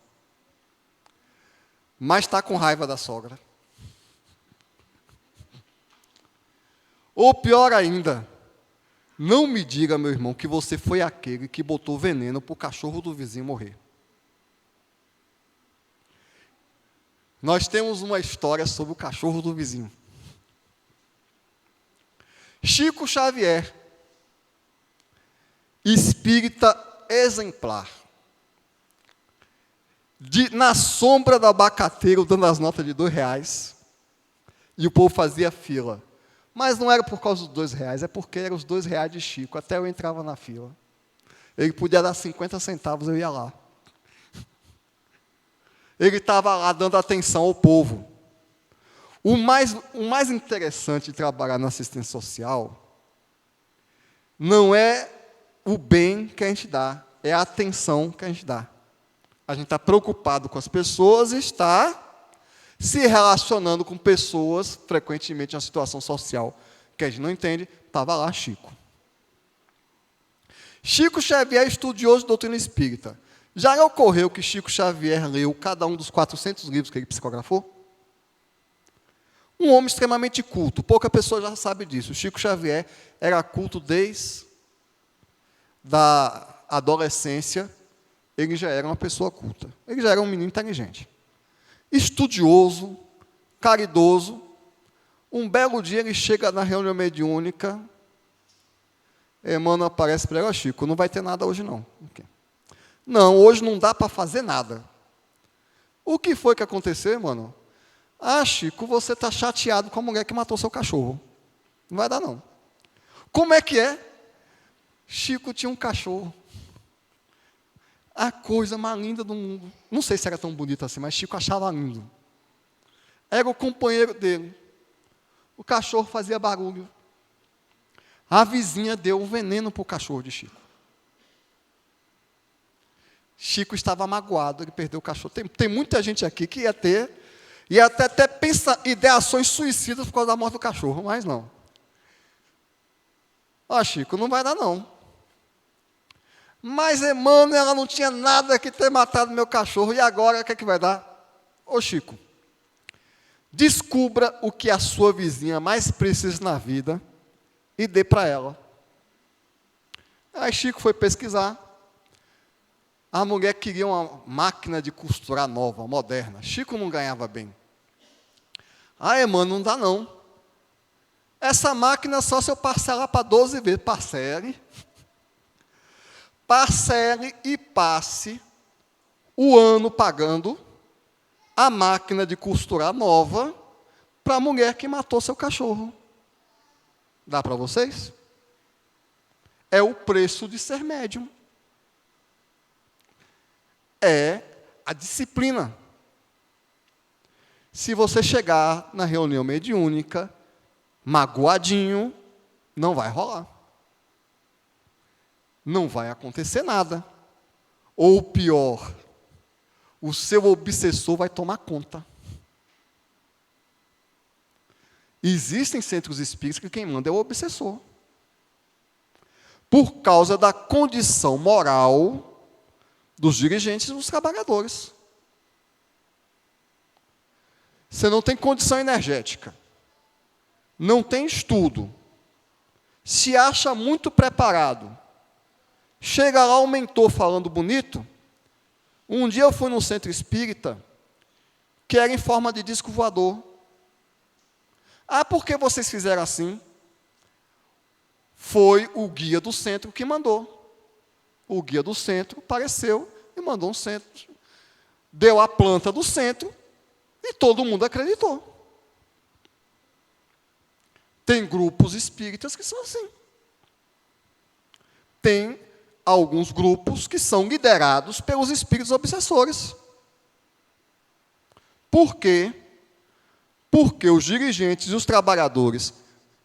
mas está com raiva da sogra. Ou pior ainda, não me diga, meu irmão, que você foi aquele que botou veneno para o cachorro do vizinho morrer. Nós temos uma história sobre o cachorro do vizinho. Chico Xavier, espírita exemplar. Na sombra do abacateiro, dando as notas de R$2, e o povo fazia fila. Mas não era por causa dos R$2, é porque eram os R$2 de Chico. Até eu entrava na fila. Ele podia dar 50 centavos, eu ia lá. Ele estava lá dando atenção ao povo. O mais interessante de trabalhar na assistência social não é o bem que a gente dá, é a atenção que a gente dá. A gente está preocupado com as pessoas e está se relacionando com pessoas, frequentemente em uma situação social que a gente não entende. Estava lá Chico. Chico Xavier, estudioso de doutrina espírita. Já lhe ocorreu que Chico Xavier leu cada um dos 400 livros que ele psicografou? Um homem extremamente culto. Pouca pessoa já sabe disso. Chico Xavier era culto desde a adolescência. Ele já era uma pessoa culta. Ele já era um menino inteligente. Estudioso, caridoso. Um belo dia ele chega na reunião mediúnica. Emmanuel aparece para ele: ó, Chico, não vai ter nada hoje não. Okay. Não, hoje não dá para fazer nada. O que foi que aconteceu, Emmanuel? Ah, Chico, você está chateado com a mulher que matou seu cachorro. Não vai dar não. Como é que é? Chico tinha um cachorro. A coisa mais linda do mundo. Não sei se era tão bonito assim, mas Chico achava lindo. Era o companheiro dele. O cachorro fazia barulho. A vizinha deu um veneno para o cachorro de Chico. Chico estava magoado, ele perdeu o cachorro. Tem muita gente aqui que ia até pensar ideações suicidas por causa da morte do cachorro, mas não. Ó, Chico, não vai dar não. Mas Emmanuel, ela não tinha nada que ter matado meu cachorro, e agora o que é que vai dar? Ô, Chico, descubra o que a sua vizinha mais precisa na vida e dê para ela. Aí Chico foi pesquisar. A mulher queria uma máquina de costurar nova, moderna. Chico não ganhava bem. Ah, Emmanuel, não dá não. Essa máquina só se eu parcelar para 12 vezes. Parcele e passe o ano pagando a máquina de costurar nova para a mulher que matou seu cachorro. Dá para vocês? É o preço de ser médium. É a disciplina. Se você chegar na reunião mediúnica, magoadinho, não vai rolar. Não vai acontecer nada. Ou pior, o seu obsessor vai tomar conta. Existem centros espíritas que quem manda é o obsessor. Por causa da condição moral dos dirigentes e dos trabalhadores. Você não tem condição energética, não tem estudo, se acha muito preparado, chega lá o mentor falando bonito. Um dia eu fui num centro espírita que era em forma de disco voador. Ah, por que vocês fizeram assim? Foi o guia do centro que mandou. O guia do centro apareceu e mandou um centro. Deu a planta do centro e todo mundo acreditou. Tem grupos espíritas que são assim. Tem alguns grupos que são liderados pelos espíritos obsessores. Por quê? Porque os dirigentes e os trabalhadores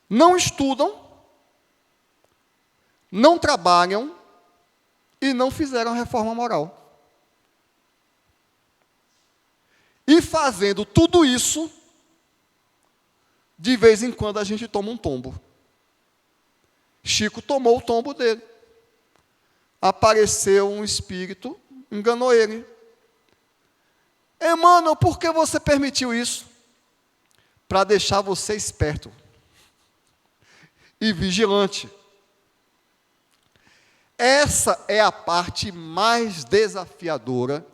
não estudam, não trabalham e não fizeram reforma moral. E fazendo tudo isso, de vez em quando a gente toma um tombo. Chico tomou o tombo dele. Apareceu um espírito, enganou ele. Emmanuel, por que você permitiu isso? Para deixar você esperto e vigilante. Essa é a parte mais desafiadora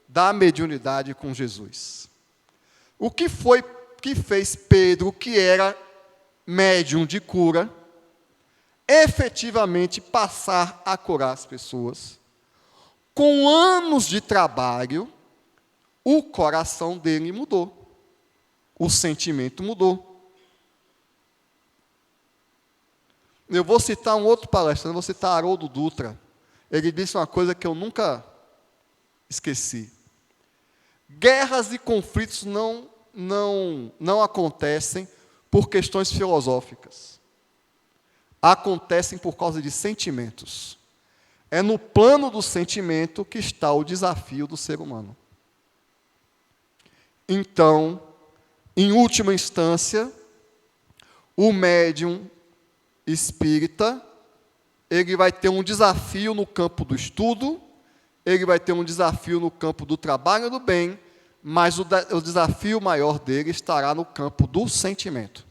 da mediunidade com Jesus. O que foi que fez Pedro, que era médium de cura, efetivamente passar a curar as pessoas? Com anos de trabalho, o coração dele mudou. O sentimento mudou. Eu vou citar um outro palestrante, vou citar Haroldo Dutra. Ele disse uma coisa que eu nunca esqueci. Guerras e conflitos não acontecem por questões filosóficas. Acontecem por causa de sentimentos. É no plano do sentimento que está o desafio do ser humano. Então, em última instância, o médium espírita, ele vai ter um desafio no campo do estudo, ele vai ter um desafio no campo do trabalho do bem, mas o desafio maior dele estará no campo do sentimento.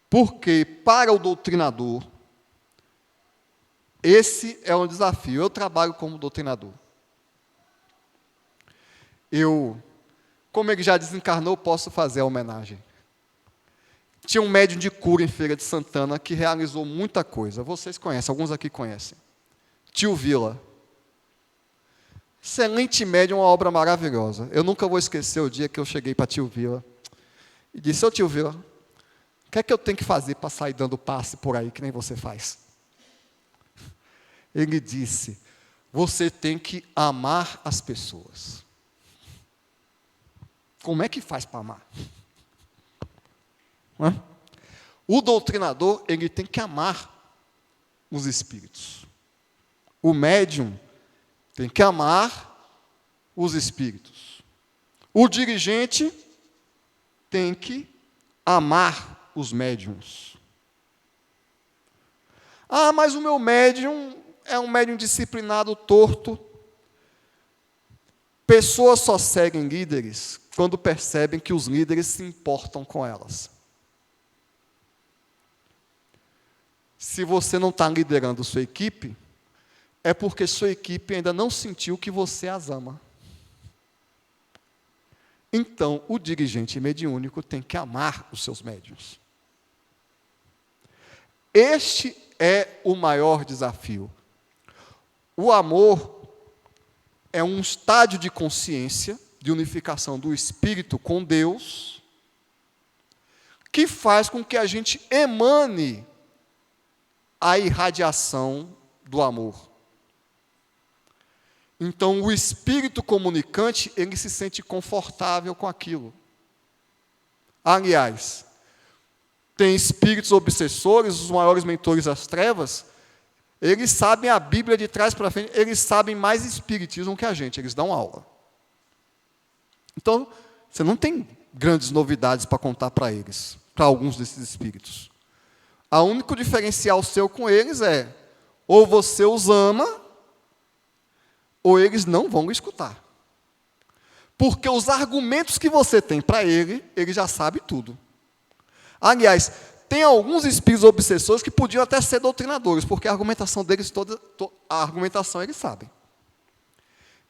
Porque, para o doutrinador, esse é um desafio. Eu trabalho como doutrinador. Como ele já desencarnou, posso fazer a homenagem. Tinha um médium de cura em Feira de Santana que realizou muita coisa. Vocês conhecem, alguns aqui conhecem. Tio Vila. Excelente médium, uma obra maravilhosa. Eu nunca vou esquecer o dia que eu cheguei para Tio Vila e disse: ô Tio Vila, o que é que eu tenho que fazer para sair dando passe por aí, que nem você faz? Ele disse: você tem que amar as pessoas. Como é que faz para amar? O doutrinador, ele tem que amar os espíritos. O médium tem que amar os espíritos. O dirigente tem que amar os médiums. Ah, mas o meu médium é um médium disciplinado, torto. Pessoas só seguem líderes quando percebem que os líderes se importam com elas. Se você não está liderando sua equipe, é porque sua equipe ainda não sentiu que você as ama. Então, o dirigente mediúnico tem que amar os seus médiuns. Este é o maior desafio. O amor é um estádio de consciência, de unificação do espírito com Deus, que faz com que a gente emane a irradiação do amor. Então, o espírito comunicante, ele se sente confortável com aquilo. Aliás, tem espíritos obsessores, os maiores mentores das trevas, eles sabem a Bíblia de trás para frente, eles sabem mais espiritismo que a gente, eles dão aula. Então, você não tem grandes novidades para contar para eles, para alguns desses espíritos. O único diferencial seu com eles é, ou você os ama, ou eles não vão escutar. Porque os argumentos que você tem para ele já sabe tudo. Aliás, tem alguns espíritos obsessores que podiam até ser doutrinadores, porque a argumentação deles a argumentação eles sabem.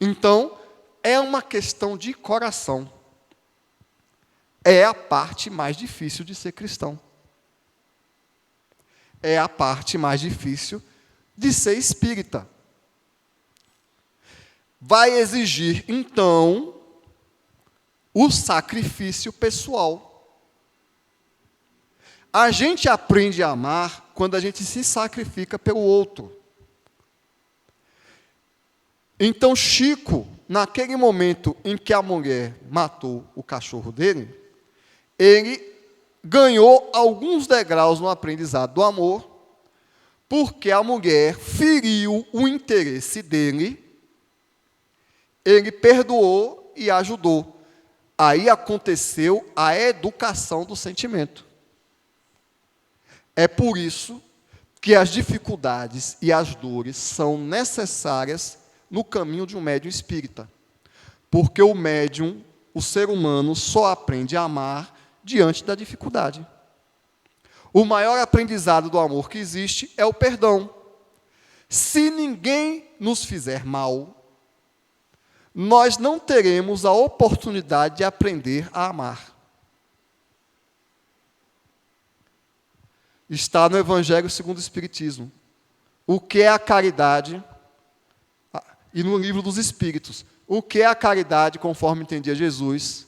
Então, é uma questão de coração. É a parte mais difícil de ser cristão. É a parte mais difícil de ser espírita. Vai exigir, então, o sacrifício pessoal. A gente aprende a amar quando a gente se sacrifica pelo outro. Então, Chico, naquele momento em que a mulher matou o cachorro dele, ele ganhou alguns degraus no aprendizado do amor, porque a mulher feriu o interesse dele, ele perdoou e ajudou. Aí aconteceu a educação do sentimento. É por isso que as dificuldades e as dores são necessárias no caminho de um médium espírita. Porque o médium, o ser humano, só aprende a amar diante da dificuldade. O maior aprendizado do amor que existe é o perdão. Se ninguém nos fizer mal, nós não teremos a oportunidade de aprender a amar. Está no Evangelho segundo o Espiritismo. o que é a caridade, e no livro dos Espíritos, o que é a caridade, conforme entendia Jesus,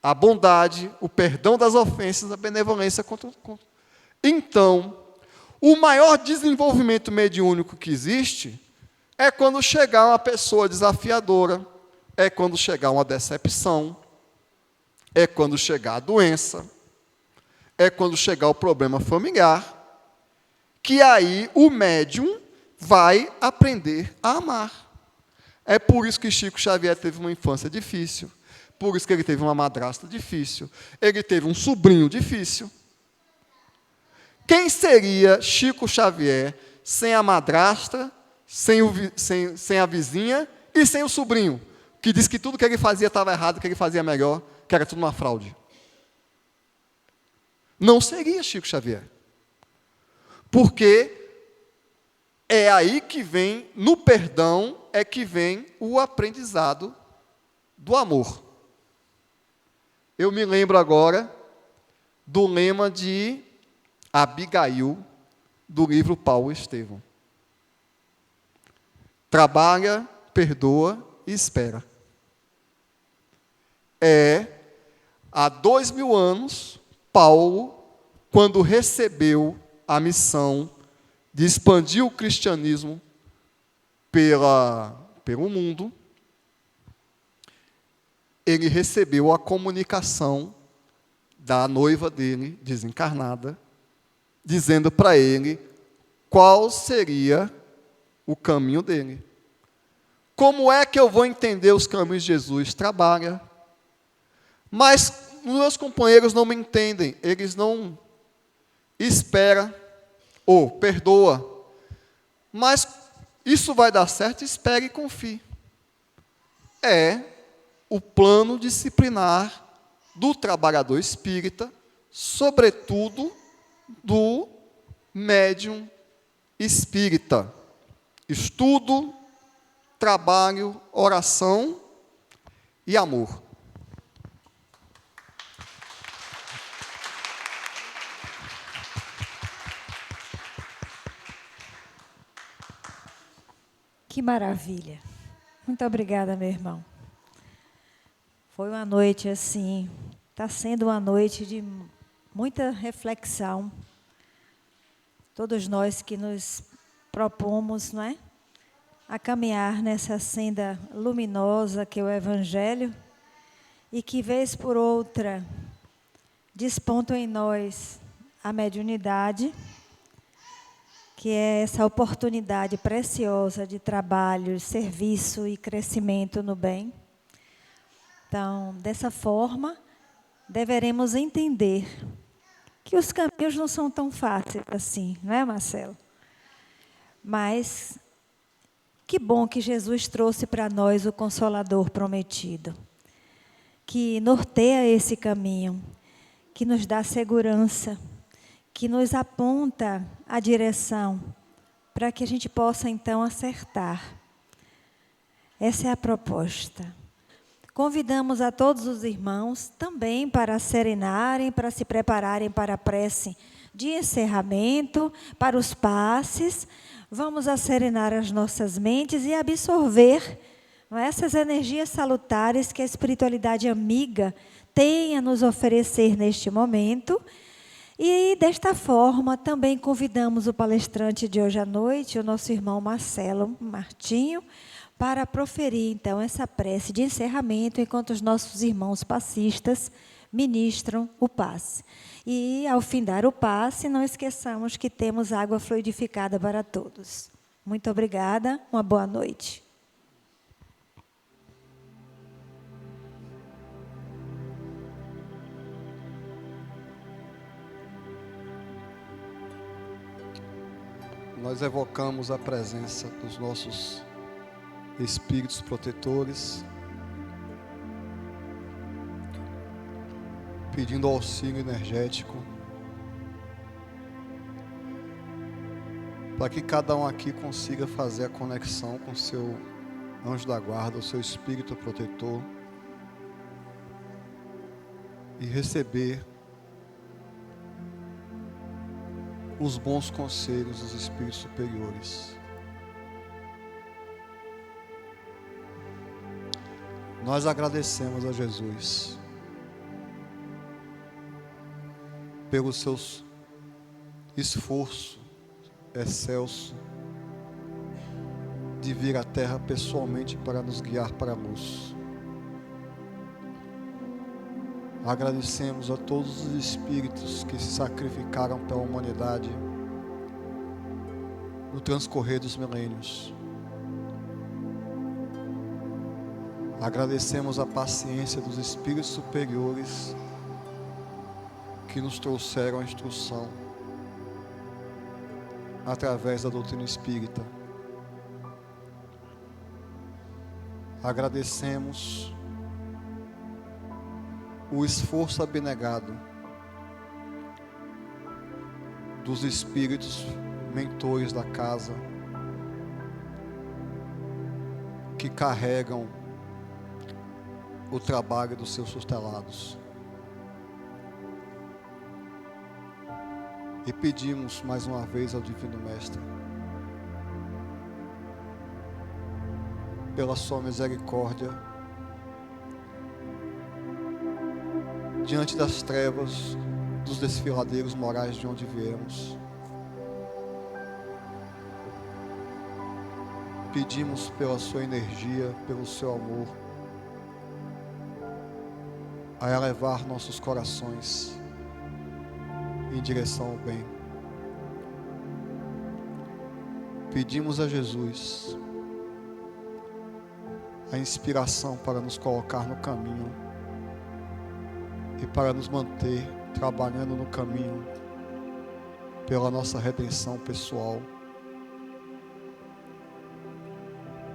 a bondade, o perdão das ofensas, a benevolência contra. Então, o maior desenvolvimento mediúnico que existe é quando chegar uma pessoa desafiadora, é quando chegar uma decepção, é quando chegar a doença, é quando chegar o problema familiar, que aí o médium vai aprender a amar. É por isso que Chico Xavier teve uma infância difícil, por isso que ele teve uma madrasta difícil, ele teve um sobrinho difícil. Quem seria Chico Xavier sem a madrasta, sem a vizinha e sem o sobrinho, que disse que tudo que ele fazia estava errado, que ele fazia melhor, que era tudo uma fraude? Não seria Chico Xavier. Porque é aí que vem, no perdão, é que vem o aprendizado do amor. Eu me lembro agora do lema de Abigail, do livro Paulo Estevão. Trabalha, perdoa e espera. Há 2000 anos, Paulo, quando recebeu a missão de expandir o cristianismo pelo mundo, ele recebeu a comunicação da noiva dele, desencarnada, dizendo para ele qual seria o caminho dele. Como é que eu vou entender os caminhos de Jesus? Trabalha. Mas meus companheiros não me entendem, eles não esperam, ou perdoa. Mas isso vai dar certo, espere e confie. É o plano disciplinar do trabalhador espírita, sobretudo do médium espírita. Estudo, trabalho, oração e amor. Que maravilha. Muito obrigada, meu irmão. Foi uma noite assim, está sendo uma noite de muita reflexão. Todos nós que nos propomos, não é, a caminhar nessa senda luminosa que é o Evangelho e que, vez por outra, despontam em nós a mediunidade, que é essa oportunidade preciosa de trabalho, serviço e crescimento no bem. Então, dessa forma, deveremos entender que os caminhos não são tão fáceis assim, não é, Marcelo? Mas que bom que Jesus trouxe para nós o Consolador prometido, que norteia esse caminho, que nos dá segurança, que nos aponta a direção, para que a gente possa, então, acertar. Essa é a proposta. Convidamos a todos os irmãos também para serenarem, para se prepararem para a prece de encerramento, para os passes. Vamos serenar as nossas mentes e absorver, não é, essas energias salutares que a espiritualidade amiga tem a nos oferecer neste momento. E, desta forma, também convidamos o palestrante de hoje à noite, o nosso irmão Marcelo Martinho, para proferir, então, essa prece de encerramento, enquanto os nossos irmãos passistas ministram o passe. E, ao findar o passe, não esqueçamos que temos água fluidificada para todos. Muito obrigada, uma boa noite. Nós evocamos a presença dos nossos espíritos protetores, pedindo auxílio energético, para que cada um aqui consiga fazer a conexão com o seu anjo da guarda, o seu espírito protetor, e receber os bons conselhos dos espíritos superiores. Nós agradecemos a Jesus pelo seu esforço excelso de vir à Terra pessoalmente para nos guiar para a luz. Agradecemos a todos os espíritos que se sacrificaram pela humanidade no transcorrer dos milênios. Agradecemos a paciência dos espíritos superiores que nos trouxeram a instrução através da doutrina espírita. Agradecemos o esforço abnegado dos espíritos mentores da casa, que carregam o trabalho dos seus tutelados. E pedimos mais uma vez ao Divino Mestre, pela sua misericórdia, diante das trevas dos desfiladeiros morais de onde viemos, pedimos pela sua energia, pelo seu amor, a elevar nossos corações em direção ao bem. Pedimos a Jesus a inspiração para nos colocar no caminho e para nos manter trabalhando no caminho pela nossa redenção pessoal.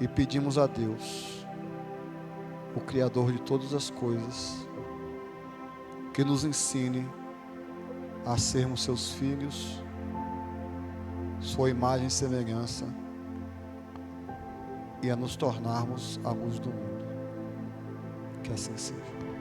E pedimos a Deus, o Criador de todas as coisas, que nos ensine a sermos seus filhos, sua imagem e semelhança, e a nos tornarmos a luz do mundo. Que assim seja.